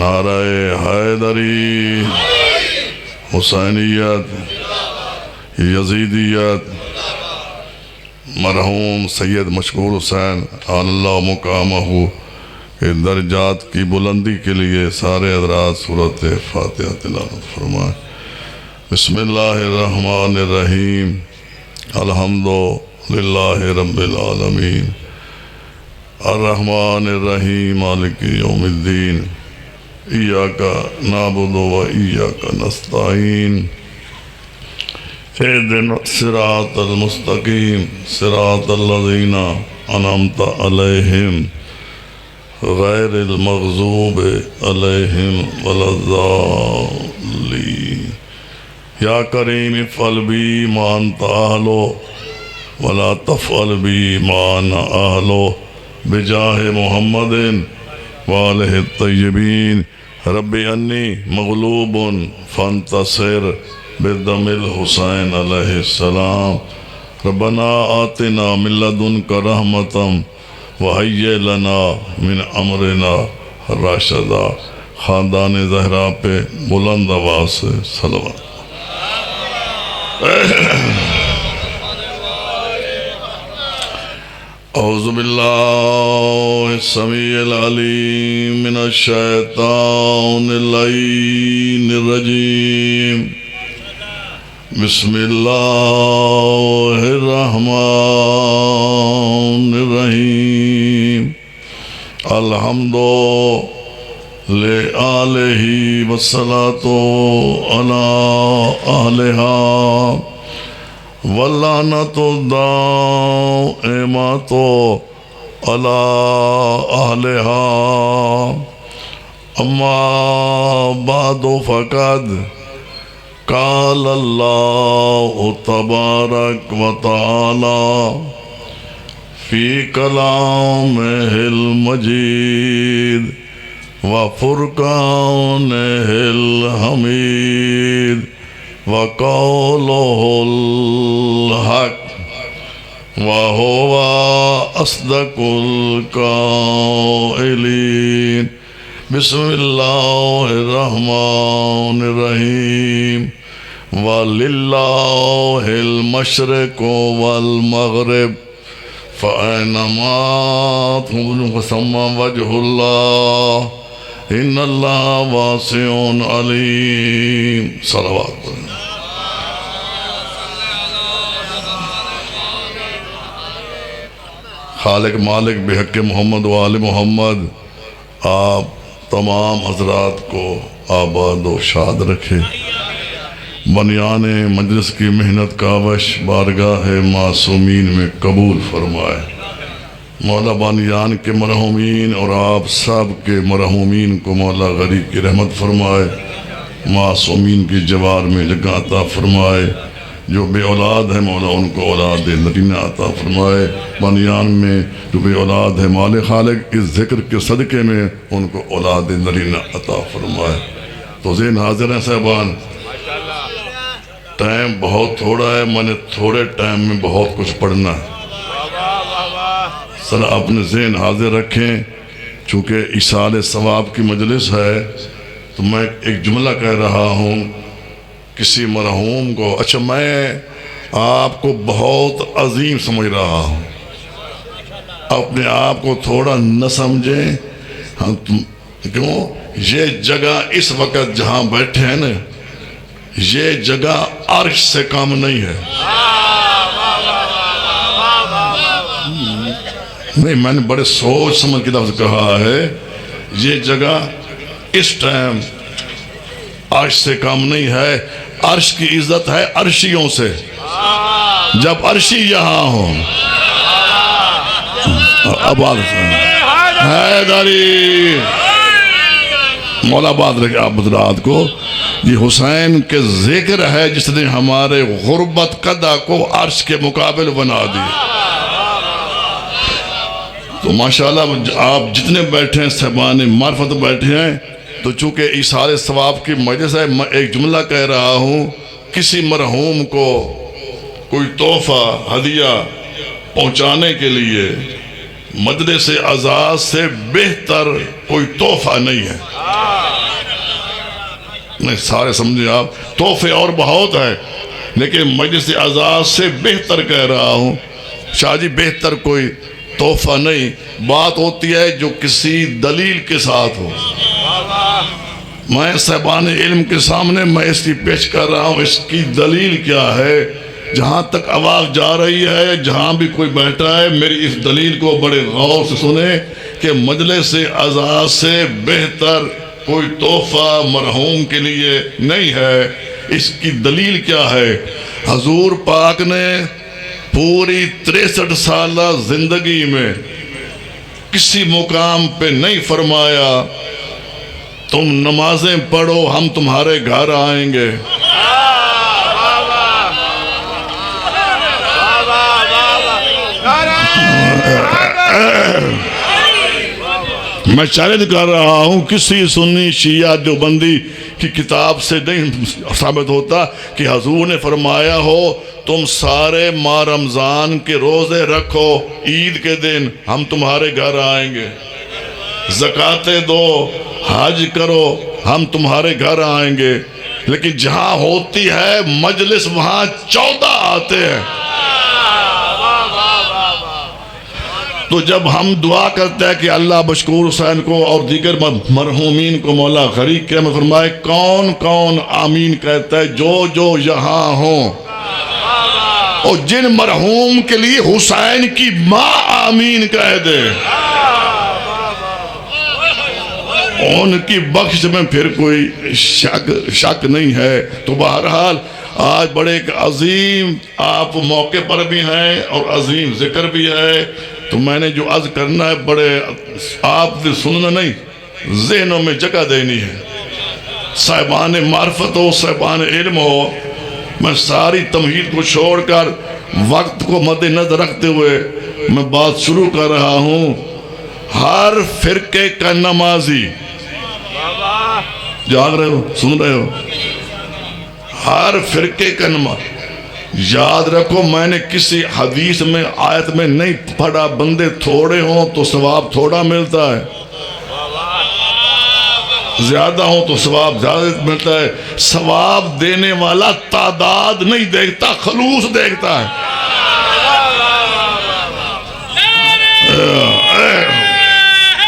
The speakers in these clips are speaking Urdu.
نعرہ حیدری، حسینیت، یزیدیت، مرحوم سید مشکور حسین آل اللہ مقامہ کے درجات کی بلندی کے لیے سارے حضرات سورۃ فاتحہ تلاوت فرمائیں۔ بسم اللہ الرحمن الرحیم، الحمد للہ رب العالمین، الرحمن الرحیم، مالک یوم الدین، ایاک نعبد و ایاک نستعین، اہدنا الصراط المستقیم، صراط الذین انعمت علیہم غیر المغضوب علیہم ولا الضالین۔ یا کریم افعل بی ما انت اہلہ ولا تفعل بی ما انا اہلہ بجاہ محمد وآلہ الطیبین۔ رب انی مغلوب فانتصر بدم الحسین علیہ السلام۔ ربنا آتنا من لدنک رحمۃ وہیئ لنا من امرنا رشدا۔ خاندان زہرا پہ بلند آواز سے صلوات۔ اعوذ باللہ السمیع العلیم من الشیطان اللعین الرجیم۔ بسم اللہ الرحمن الرحیم۔ الحمد لآلہ والصلاة علی اہلہا واللعنۃ الدائمۃ علی اہلہا۔ اما بعد فقد قال اللہ تبارک و تعالی فی کلامہ المجید وفرقانہ الحمید وقولہ الحق وہو اصدق القائلین۔ بسم اللہ الرحمن الرحیم۔ وَلِلَّهِ الْمَشْرِقُ وَالْمَغْرِبُ فَأَيْنَمَا تُوَلُّوا فَثَمَّ وَجْهُ اللَّهِ إِنَّ اللَّهَ وَاسِعٌ عَلِيمٌ۔ صلوات پڑھیں۔ خالق مالک بحق محمد و آل محمد آپ تمام حضرات کو آباد و شاد رکھے۔ بنیان مجلس کی محنت کاوش بارگاہ معصومین میں قبول فرمائے۔ مولا بانیان کے مرحومین اور آپ سب کے مرحومین کو مولا غریب کی رحمت فرمائے۔ معصومین کی جوار میں جگہ عطا فرمائے۔ جو بے اولاد ہے مولا ان کو اولاد نرینہ عطا فرمائے۔ بانیان میں جو بے اولاد ہے مالک خالق اس ذکر کے صدقے میں ان کو اولاد نرینہ عطا فرمائے۔ تو ذہن حاضر ہیں صاحبان، ٹائم بہت تھوڑا ہے، میں نے تھوڑے ٹائم میں بہت کچھ پڑھنا ہے۔ سر اپنے ذہن حاضر رکھیں، چونکہ ایصال ثواب کی مجلس ہے تو میں ایک جملہ کہہ رہا ہوں کسی مرحوم کو۔ اچھا میں آپ کو بہت عظیم سمجھ رہا ہوں، اپنے آپ کو تھوڑا نہ سمجھیں۔ کیوں؟ یہ جگہ اس وقت جہاں بیٹھے ہیں نا، یہ جگہ عرش سے کم نہیں ہے۔ نہیں، میں نے بڑے سوچ سمجھ کے لفظ کہا ہے، یہ جگہ اس ٹائم عرش سے کم نہیں ہے۔ عرش کی عزت ہے عرشیوں سے، جب عرشی یہاں ہوں۔ آباد حیدری مولا باد رکھے آپ حضرات کو۔ یہ حسین کے ذکر ہے جس نے ہمارے غربت قدہ کو عرش کے مقابل بنا دی۔ تو ماشاءاللہ آپ جتنے بیٹھے ہیں صاحبان معرفت بیٹھے ہیں، تو چونکہ ایصال ثواب کی مجلس ہے، میں ایک جملہ کہہ رہا ہوں، کسی مرحوم کو کوئی تحفہ ہدیہ پہنچانے کے لیے مجلس اعزاز سے بہتر کوئی تحفہ نہیں ہے۔ نہیں سارے سمجھے آپ، تحفے اور بہت ہے، لیکن مجلس اعزاز سے بہتر کہہ رہا ہوں۔ شاہ جی بہتر کوئی تحفہ نہیں، بات ہوتی ہے جو کسی دلیل کے ساتھ ہو۔ میں صاحبان علم کے سامنے میں اس کی پیش کر رہا ہوں، اس کی دلیل کیا ہے۔ جہاں تک آواز جا رہی ہے، جہاں بھی کوئی بیٹھا ہے، میری اس دلیل کو بڑے غور سے سنیں کہ مجلس اعزاز سے بہتر کوئی تحفہ مرحوم کے لیے نہیں ہے۔ اس کی دلیل کیا ہے؟ حضور پاک نے پوری 63 سالہ زندگی میں کسی مقام پہ نہیں فرمایا تم نمازیں پڑھو ہم تمہارے گھر آئیں گے۔ میں چیلنج کر رہا ہوں، کسی سنی شیعہ دیوبندی کی کتاب سے نہیں ثابت ہوتا کہ حضور نے فرمایا ہو تم سارے ماہ رمضان کے روزے رکھو، عید کے دن ہم تمہارے گھر آئیں گے، زکاتیں دو، حج کرو ہم تمہارے گھر آئیں گے۔ لیکن جہاں ہوتی ہے مجلس وہاں 14 آتے ہیں۔ تو جب ہم دعا کرتے ہیں کہ اللہ مشکور حسین کو اور دیگر مرحومین کو مولا غریق کے میں فرمائے، کون کون آمین کہتا ہے؟ جو یہاں ہوں، اور جن مرحوم کے لیے حسین کی ماں آمین کہہ دے ان کی بخش میں پھر کوئی شک نہیں ہے۔ تو بہرحال آج بڑے ایک عظیم آپ موقع پر بھی ہیں اور عظیم ذکر بھی ہے، تو میں نے جو عرض کرنا ہے بڑے آپ سے سننا نہیں، ذہنوں میں جگہ دینی ہے۔ صاحبان معرفت ہو، صاحبان علم ہو، میں ساری تمہید کو چھوڑ کر وقت کو مد نظر رکھتے ہوئے میں بات شروع کر رہا ہوں۔ ہر فرقے کا نمازی، جاگ رہے ہو، سن رہے ہو، ہر فرقے کا نماز، یاد رکھو میں نے کسی حدیث میں آیت میں نہیں پڑھا بندے تھوڑے ہوں تو ثواب تھوڑا ملتا ہے، زیادہ ہوں تو ثواب زیادہ ملتا ہے۔ ثواب دینے والا تعداد نہیں دیکھتا، خلوص دیکھتا ہے۔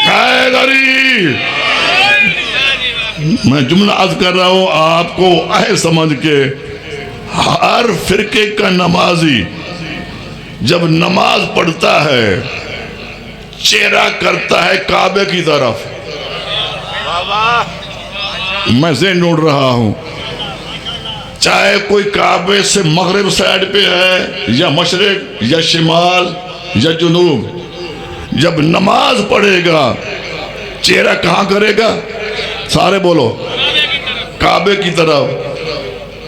اے غریب، میں جملہ عرض کر رہا ہوں آپ کو اہل سمجھ کے، ہر فرقے کا نمازی جب نماز پڑھتا ہے چہرہ کرتا ہے کعبے کی طرف۔ میں ذہن ڈھونڈ رہا ہوں، چاہے کوئی کعبے سے مغرب سائڈ پہ ہے یا مشرق یا شمال یا جنوب، جب نماز پڑھے گا چہرہ کہاں کرے گا؟ سارے بولو، کعبے کی طرف۔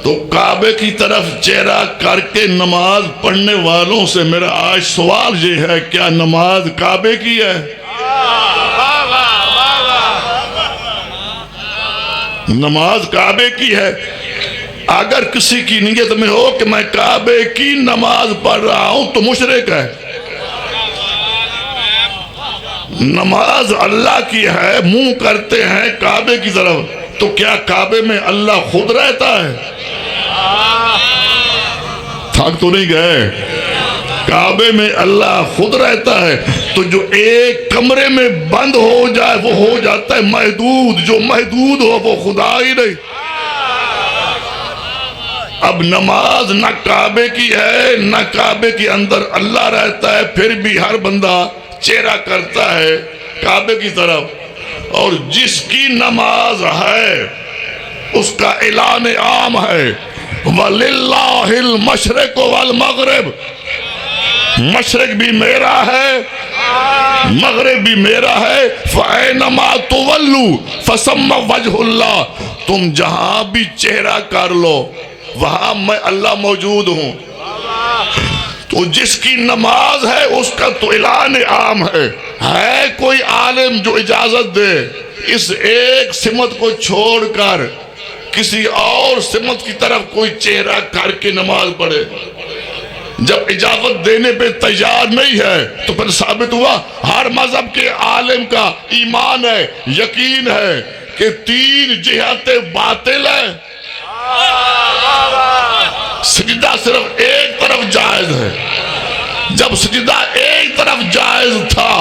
تو کعبے کی طرف چہرہ کر کے نماز پڑھنے والوں سے میرا آج سوال یہ ہے، کیا نماز کعبے کی ہے؟ نماز کعبے کی ہے۔ اگر کسی کی نیت میں ہو کہ میں کعبے کی نماز پڑھ رہا ہوں تو مشرک ہے۔ نماز اللہ کی ہے، منہ کرتے ہیں کعبے کی طرف، تو کیا کعبے میں اللہ خود رہتا ہے؟ تھک تو نہیں گئے؟ کعبے میں اللہ خود رہتا ہے، تو جو ایک کمرے میں بند ہو جائے وہ ہو جاتا ہے محدود، جو محدود ہو وہ خدا ہی نہیں۔ اب نماز نہ کعبے کی ہے نہ کعبے کے اندر اللہ رہتا ہے، پھر بھی ہر بندہ چہرہ کرتا ہے کعبے کی طرف، اور جس کی نماز ہے اس کا اعلان عام ہے، وَلِلَّهِ الْمَشْرِقُ وَالْمَغْرِبُ، مشرق بھی میرا ہے مغرب بھی میرا ہے، فَأَيْنَمَا تُوَلُّوا فَثَمَّ وَجْهُ اللَّهِ، تم جہاں بھی چہرہ کر لو وہاں میں اللہ موجود ہوں۔ تو جس کی نماز ہے اس کا تو اعلان عام ہے کوئی عالم جو اجازت دے اس ایک سمت کو چھوڑ کر کسی اور سمت کی طرف کوئی چہرہ کر کے نماز پڑھے؟ جب اجازت دینے پہ تیار نہیں ہے تو پھر ثابت ہوا ہر مذہب کے عالم کا ایمان ہے، یقین ہے کہ تین جہت باطل ہے، سجدہ صرف ایک طرف جائز ہے۔ جب سجدہ ایک طرف جائز تھا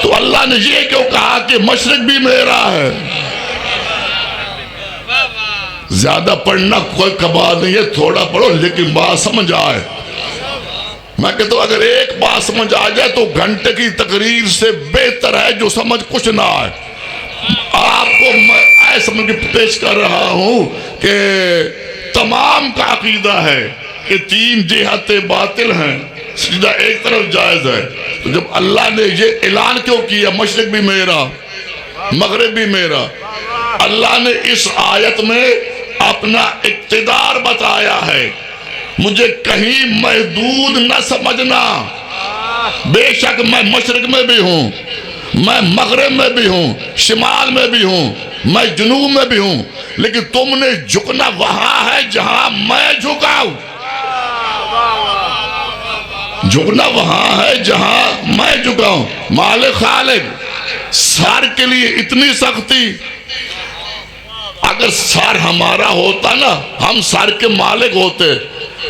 تو اللہ نے یہ کیوں کہا کہ مشرق بھی میرا ہے؟ زیادہ پڑھنا کوئی کباب نہیں ہے، تھوڑا پڑھو لیکن بات سمجھ آئے۔ میں کہتا ہوں اگر ایک بات سمجھ آ جائے تو گھنٹے کی تقریر سے بہتر ہے جو سمجھ کچھ نہ آئے۔ آپ کو میں ایسے سمجھ کے پیش کر رہا ہوں کہ تمام کا عقیدہ ہے کہ تین جہت باطل ہیں، سجدہ ایک طرف جائز ہے۔ تو جب اللہ نے یہ اعلان کیوں کیا مشرق بھی میرا مغرب بھی میرا؟ اللہ نے اس آیت میں اپنا اقتدار بتایا ہے۔ مجھے کہیں محدود نہ سمجھنا، بے شک میں مشرق میں بھی ہوں، میں مغرب میں بھی ہوں، شمال میں بھی ہوں، میں جنوب میں بھی ہوں، لیکن تم نے جھکنا وہاں ہے جہاں میں جھکاؤں۔ جھکنا وہاں ہے جہاں میں جھکاؤں۔ مالک خالق، سار کے لیے اتنی سختی؟ اگر سار ہمارا ہوتا نا، ہم سار کے مالک ہوتے،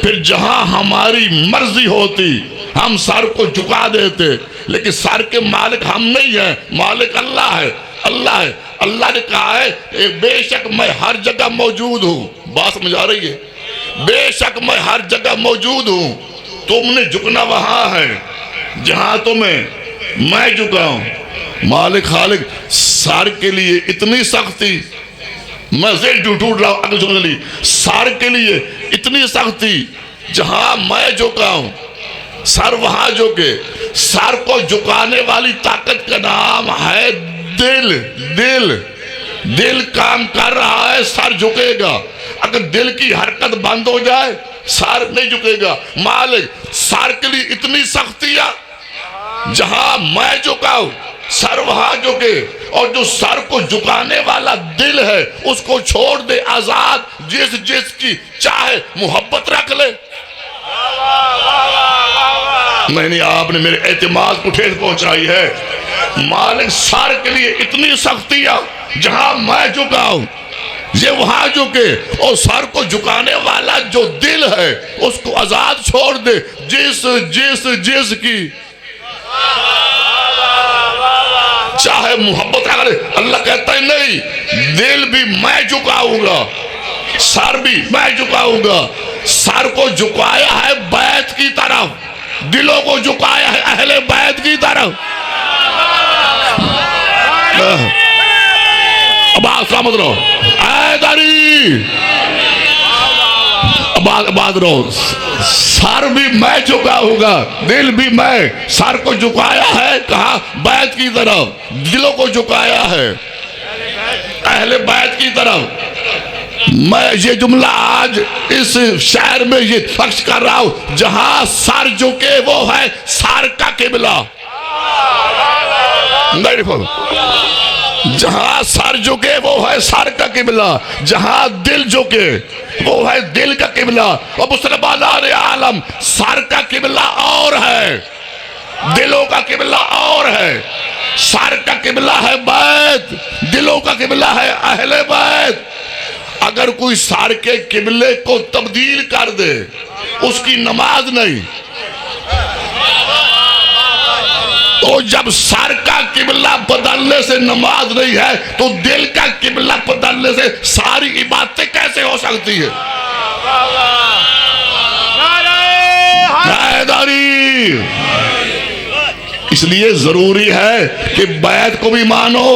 پھر جہاں ہماری مرضی ہوتی ہم سر کو جھکا دیتے، لیکن سر کے مالک ہم نہیں ہیں، مالک اللہ ہے۔ اللہ ہے، اللہ نے کہا ہے بے شک میں ہر جگہ موجود ہوں۔ بات سمجھ آ رہی ہے؟ بے شک میں ہر جگہ موجود ہوں، تم نے جھکنا وہاں ہے جہاں میں جھکاؤں۔ مالک خالق، سار کے لیے اتنی سختی، میں ذہن ٹوٹ رہا ہوں اگر سمجھ لی، سار کے لیے اتنی سختی جہاں میں جھکاؤں، سر وہاں جھکے۔ سر کو جھکانے والی طاقت کا نام ہے دل۔ دل کام کر رہا ہے، سر جھکے گا۔ اگر دل کی حرکت بند ہو جائے سر نہیں جھکے گا۔ مالک، سر کے لیے اتنی سختیاں، جہاں میں جھکاؤں سر وہاں جھکے، اور جو سر کو جھکانے والا دل ہے اس کو چھوڑ دے آزاد، جس کی چاہے محبت رکھ لے۔ نہیں، آپ نے میرے اعتماد کو ٹھیس پہنچائی ہے۔ مالک، سر کے لیے اتنی سختیاں، جہاں میں جھکاؤں یہ وہاں جھکے، اور سر کو جھکانے والا جو دل ہے اس کو آزاد چھوڑ دے، جس کی چاہے محبت رکھ لے۔ اللہ کہتا ہے نہیں، دل بھی میں جھکاؤں گا، سر بھی میں جھکاؤں گا۔ سر کو جھکایا ہے بیت کی طرف، دلوں کو جھکایا ہے اہل بیت کی طرف۔ اب آپ سامد رہو، اے داری اب رہو، سر بھی میں جھکاؤں گا، دل بھی میں۔ سر کو جھکایا ہے کہاں؟ بیت کی طرف، دلوں کو جھکایا ہے اہل بیت کی طرف۔ میں یہ جملہ آج اس شہر میں یہ پخش کر رہا ہوں، جہاں سر جھکے وہ ہے سر کا قبلہ۔ نہیں دیکھو، جہاں سر جھکے وہ ہے سر کا قبلہ، جہاں دل جھکے وہ ہے دل کا قبلہ۔ اور مسلمان عالم، سر کا قبلہ اور ہے، دلوں کا قبلہ اور ہے۔ سر کا قبلہ ہے بیت، دلوں کا قبلہ ہے اہل بیت۔ اگر کوئی سر کے قبلے کو تبدیل کر دے اس کی نماز نہیں۔ تو جب سر کا قبلہ بدلنے سے نماز نہیں ہے تو دل کا قبلہ بدلنے سے ساری عبادتیں کیسے ہو سکتی ہے؟ حیدری، اس لیے ضروری ہے کہ بیت کو بھی مانو،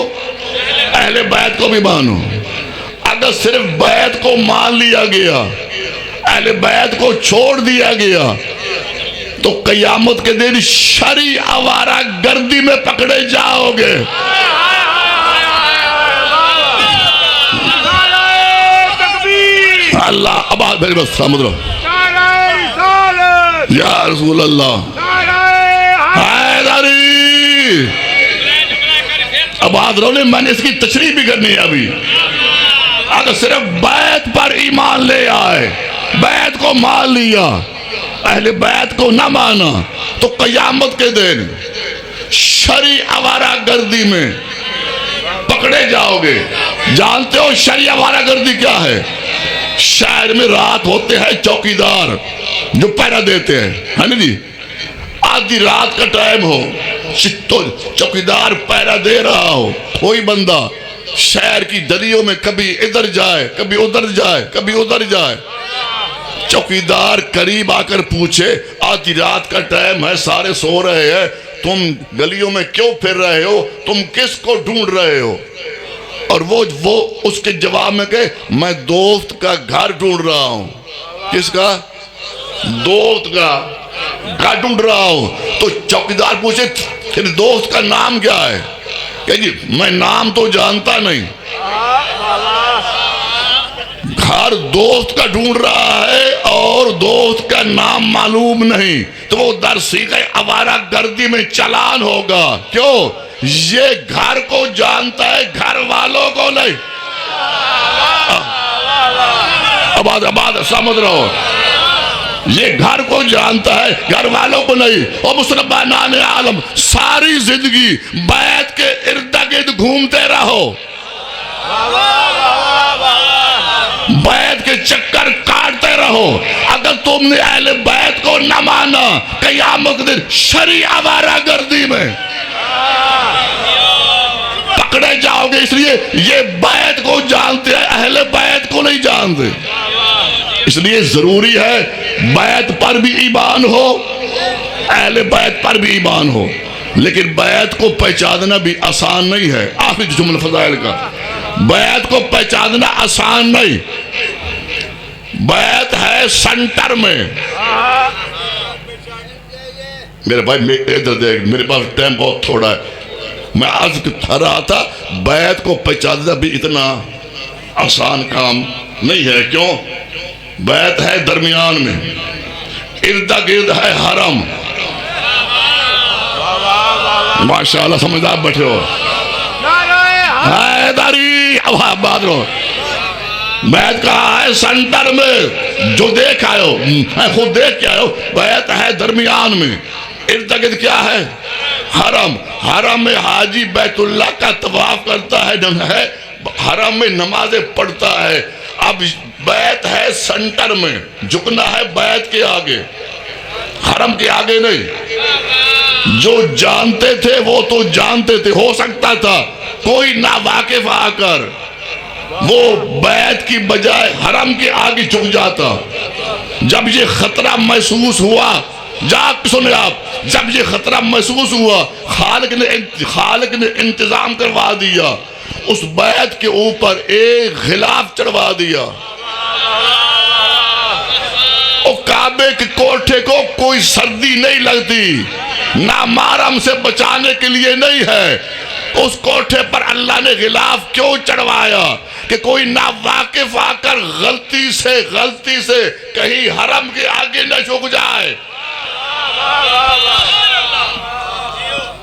اہل بیت کو بھی مانو۔ اگر صرف بیت کو مان لیا گیا، اہل بیت کو چھوڑ دیا گیا، تو قیامت کے دن شرعی آوارہ گردی میں پکڑے جاؤ گے۔ اللہ آباد بھائی بس سامد رہو، یا رسول اللہ حیدری آباد رہو۔ میں نے اس کی تشریح بھی کرنی ہے ابھی۔ اگر صرف بیت پر ایمان لے آئے، بیت کو مان لیا، اہل بیت کو نہ مانا، تو قیامت کے دن شرعی آوارہ گردی میں پکڑے جاؤ گے۔ جانتے ہو شرعی آوارہ گردی کیا ہے؟ شہر میں رات ہوتے ہیں چوکیدار جو پہرا دیتے ہیں، ہے نا جی؟ آدھی رات کا ٹائم ہو، چوکیدار پہرا دے رہا ہو، کوئی بندہ شہر کی گلیوں میں کبھی ادھر جائے کبھی ادھر جائے کبھی ادھر جائے، چوکیدار قریب آ کر پوچھے آدھی رات کا ٹائم ہے، سارے سو رہے ہیں، تم گلیوں میں کیوں پھر رہے ہو؟ تم کس کو ڈھونڈ رہے ہو؟ اور وہ اس کے جواب میں کہے میں دوست کا گھر ڈھونڈ رہا ہوں۔ کس کا؟ دوست کا گھر ڈھونڈ رہا ہوں۔ تو چوکیدار پوچھے تیرے دوست کا نام کیا ہے؟ کہ جی میں نام تو جانتا نہیں، گھر دوست کا ڈھونڈ رہا ہے اور دوست کا نام معلوم نہیں، تو وہ در سیغہ آوارہ گردی میں چالان ہوگا۔ کیوں؟ یہ گھر کو جانتا ہے، گھر والوں کو نہیں۔ آباد سمجھ رہو، یہ گھر کو جانتا ہے، گھر والوں کو نہیں۔ اور مسلمانان عالم ساری زندگی بیت کے ارد گرد گھومتے رہو، بیت کے چکر کاٹتے رہو، اگر تم نے اہل بیت کو نہ مانا قیامت دن شرعی آوارہ گردی میں پکڑے جاؤ گے۔ اس لیے یہ بیت کو جانتے ہیں، اہل بیت کو نہیں جانتے۔ اس لیے ضروری ہے بیت پر بھی ایمان ہو، اہل بیت پر بھی ایمان ہو، لیکن بیت کو پہچاننا بھی آسان نہیں ہے۔ آخری جملہ فضائل کا، بیت کو پہچاننا آسان نہیں۔ بیت ہے سنٹر میں۔ میرے بھائی ادھر دیکھ، میرے پاس ٹائم بہت تھوڑا ہے، میں عرض کر رہا تھا بیت کو پہچاننا بھی اتنا آسان کام نہیں ہے۔ کیوں؟ بیت ہے درمیان میں، ارد گرد ہے حرم۔ ماشاءاللہ سمجھدار بیٹھے ہو، حیدری آباد رہو۔ بیت کہا ہے سنٹر میں، جو دیکھ آئے ہو، میں خود دیکھ کے آئے ہو، بیت ہے درمیان میں، ارد گرد کیا ہے؟ حرم۔ حرم میں حاجی بیت اللہ کا طواف کرتا ہے، حرم میں نمازیں پڑھتا ہے۔ اب بیت ہے سنٹر میں، جھکنا ہے بیت کے آگے، حرم کے آگے نہیں۔ جو جانتے تھے وہ تو جانتے تھے، ہو سکتا تھا کوئی ناواقف آ کر وہ بیت کی بجائے حرم کے آگے جھک جاتا۔ جب یہ خطرہ محسوس ہوا، سنیں آپ، جب یہ خطرہ محسوس ہوا، خالق نے انتظام کروا دیا، اس بیت کے اوپر ایک غلاف چڑھوا دیا۔ اور کعبے کے کوٹھے کو کوئی سردی نہیں لگتی، نامحرم سے بچانے کے لیے نہیں ہے۔ اس کوٹھے پر اللہ نے غلاف کیوں چڑھوایا؟ کہ کوئی ناواقف آ کر غلطی سے کہیں حرم کے آگے نہ جھک جائے۔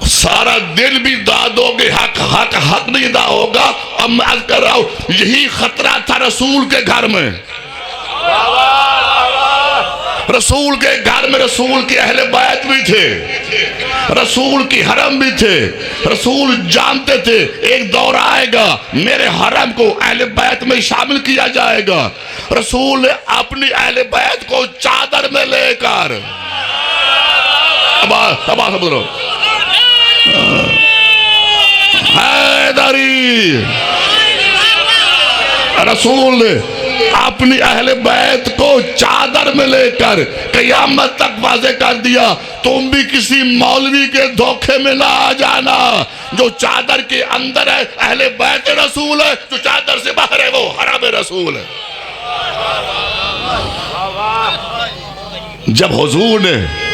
سارا دل بھی دادو گے، حق نہیں دا ہوگا۔ اب میں عرض کر رہا ہوں، یہی خطرہ تھا رسول کے گھر میں۔ رسول کے گھر میں رسول کے اہل بیت بھی تھے، رسول کی حرم بھی تھے۔ رسول جانتے تھے ایک دور آئے گا میرے حرم کو اہل بیت میں شامل کیا جائے گا۔ رسول نے اپنی اہل بیت کو چادر میں لے کر حیدری، رسول نے اپنی اہل بیت کو چادر میں لے کر قیامت تک واضح کر دیا، تم بھی کسی مولوی کے دھوکے میں نہ آ جانا۔ جو چادر کے اندر ہے اہل بیت رسول ہے، جو چادر سے باہر ہے وہ حرم رسول ہے۔ جب حضور نے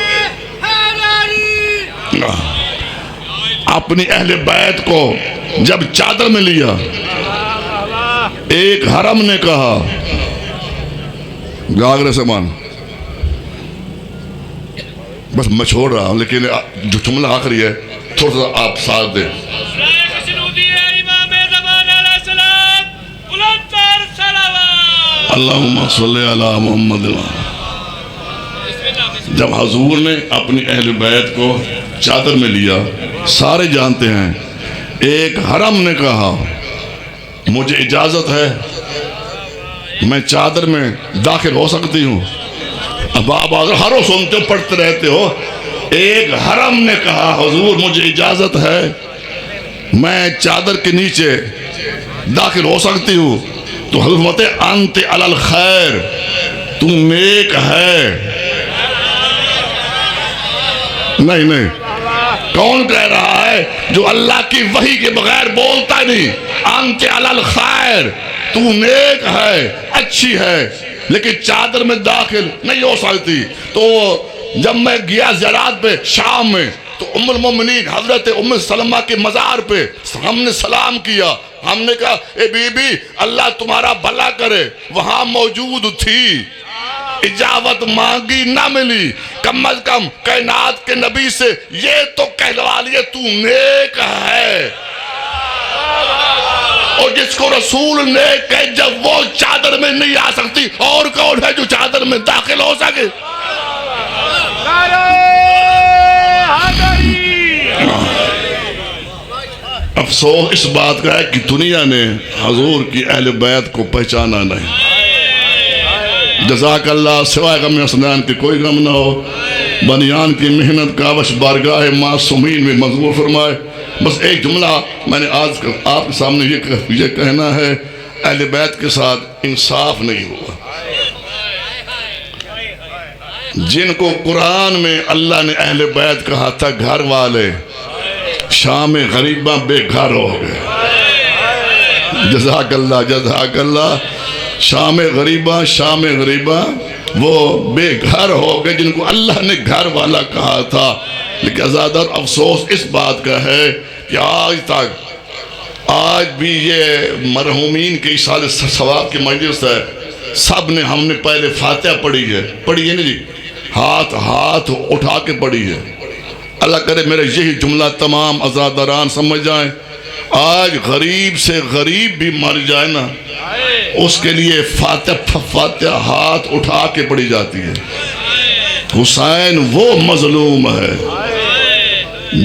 اپنی اہل بیت کو جب چادر میں لیا، ایک حرم نے کہا گاگرے سے مان، بس میں چھوڑ رہا ہوں لیکن جو جملہ آخری ہے تھوڑا سا آپ ساتھ دیں۔ اللہم صلی علی محمد۔ جب حضور نے اپنی اہل بیت کو چادر میں لیا، سارے جانتے ہیں، ایک حرم نے کہا مجھے اجازت ہے میں چادر میں داخل ہو سکتی ہوں؟ اب آپ اگر ہر روز سنتے ہو پڑھتے رہتے ہو، ایک حرم نے کہا حضور مجھے اجازت ہے میں چادر کے نیچے داخل ہو سکتی ہوں، تو حضور فرماتے انت علی الخیر، تو نیک ہے۔ نہیں، کون کہہ رہا ہے؟ جو اللہ کی وحی کے بغیر بولتا نہیں، انت علی الخیر، تو نیک ہے، اچھی ہے، لیکن چادر میں داخل نہیں ہو سکتی۔ تو جب میں گیا زیارات پہ شام میں، تو ام المومنین حضرت ام سلمہ کے مزار پہ ہم نے سلام کیا، ہم نے کہا اے بی بی اللہ تمہارا بھلا کرے، وہاں موجود تھی، اجابت مانگی نہ ملی، کم از کم کائنات کے نبی سے یہ تو کہلوا لیے تو نیک ہے۔ اور جس کو رسول نے کہ جب وہ چادر میں نہیں آ سکتی، اور کون ہے جو چادر میں داخل ہو سکے؟ افسوس اس بات کا ہے کہ دنیا نے حضور کی اہل بیت کو پہچانا نہیں۔ جزاک اللہ، سوائے غم حسنین کے کوئی غم نہ ہو، بنیان کی محنت کاوش بارگاہ معصومین میں مضبوط فرمائے۔ بس ایک جملہ میں نے آج آپ کے سامنے یہ کہنا ہے، اہل بیت کے ساتھ انصاف نہیں ہوا۔ جن کو قرآن میں اللہ نے اہل بیت کہا تھا گھر والے، شام غریبہ بے گھر ہو گئے۔ جزاک اللہ، شام غریبہ وہ بے گھر ہو گئے جن کو اللہ نے گھر والا کہا تھا۔ لیکن عزادار افسوس اس بات کا ہے کہ آج بھی یہ مرحومین کے اشارے ثواب کی مجلس ہے، سب نے ہم نے پہلے فاتحہ پڑھی ہے نا جی، ہاتھ اٹھا کے پڑھی ہے۔ اللہ کرے میرا یہی جملہ تمام عزاداران سمجھ جائیں، آج غریب سے غریب بھی مر جائے نا، اس کے لیے فاتحہ ہاتھ اٹھا کے پڑھی جاتی ہے۔ حسین وہ مظلوم ہے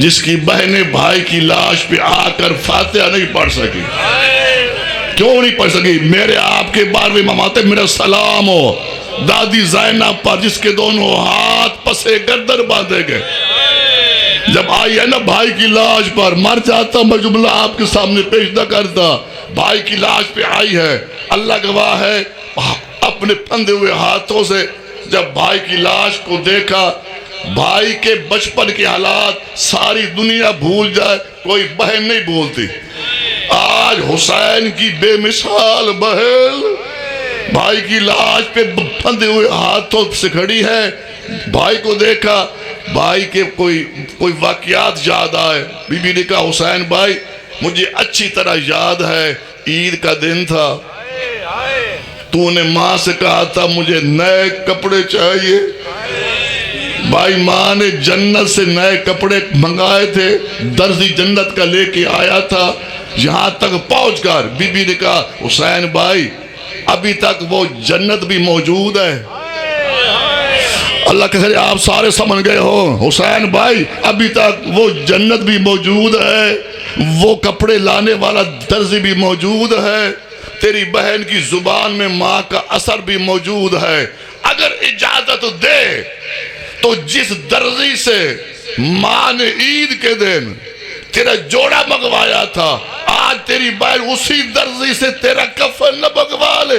جس کی بہنیں بھائی کی لاش پہ آ کر فاتحہ نہیں پڑھ سکی۔ کیوں نہیں پڑھ سکی؟ میرے آپ کے 12ویں مماتے میرا سلام ہو دادی زینب پر، جس کے دونوں ہاتھ پسے گردن باندھے گئے۔ جب آئی ہے نا بھائی کی لاش پر، مر جاتا میں جملہ آپ کے سامنے پیش نہ کرتا۔ بھائی کی لاش پہ آئی ہے، اللہ گواہ ہے، اپنے پھندے ہوئے ہاتھوں سے جب بھائی کی لاش کو دیکھا، بھائی کے بچپن کے حالات ساری دنیا بھول جائے، کوئی بہن نہیں بھولتی۔ آج حسین کی بے مثال بہن بھائی کی لاش پہ پھندے ہوئے ہاتھوں سے کھڑی ہے، بھائی کو دیکھا، بھائی کے کوئی واقعات یاد آئے۔ بی بی نے کہا حسین بھائی مجھے اچھی طرح یاد ہے، عید کا دن تھا، تو نے ماں سے کہا تھا مجھے نئے کپڑے چاہیے۔ بھائی ماں نے جنت سے نئے کپڑے منگائے تھے، درزی جنت کا لے کے آیا تھا، یہاں تک پہنچ کر بی بی نے کہا حسین بھائی ابھی تک وہ جنت بھی موجود ہے۔ اللہ کہ آپ سارے سمجھ گئے ہو، حسین بھائی ابھی تک وہ جنت بھی موجود ہے، وہ کپڑے لانے والا درزی بھی موجود ہے، تیری بہن کی زبان میں ماں کا اثر بھی موجود ہے۔ اگر اجازت دے تو جس درزی سے ماں نے عید کے دن تیرا جوڑا منگوایا تھا، آج تیری بہن اسی درزی سے تیرا کفن نہ منگوا لے۔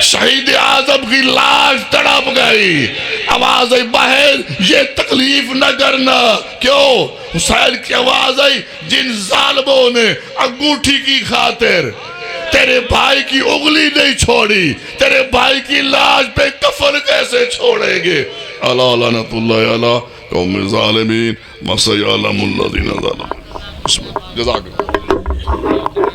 شہید اعظم کی لاش تڑپ گئی، آواز آئی بہن یہ تکلیف نہ کرنا۔ کیوں؟ حسین کی آواز آئی جن ظالموں نے انگوٹھی کی خاطر تیرے بھائی کی انگلی نہیں چھوڑی، تیرے بھائی کی لاش پہ کفن کیسے چھوڑیں گے؟ اللہ لعنت اللہ علی قوم الظالمین وسيعلم الذين ظلموا. جزاك الله.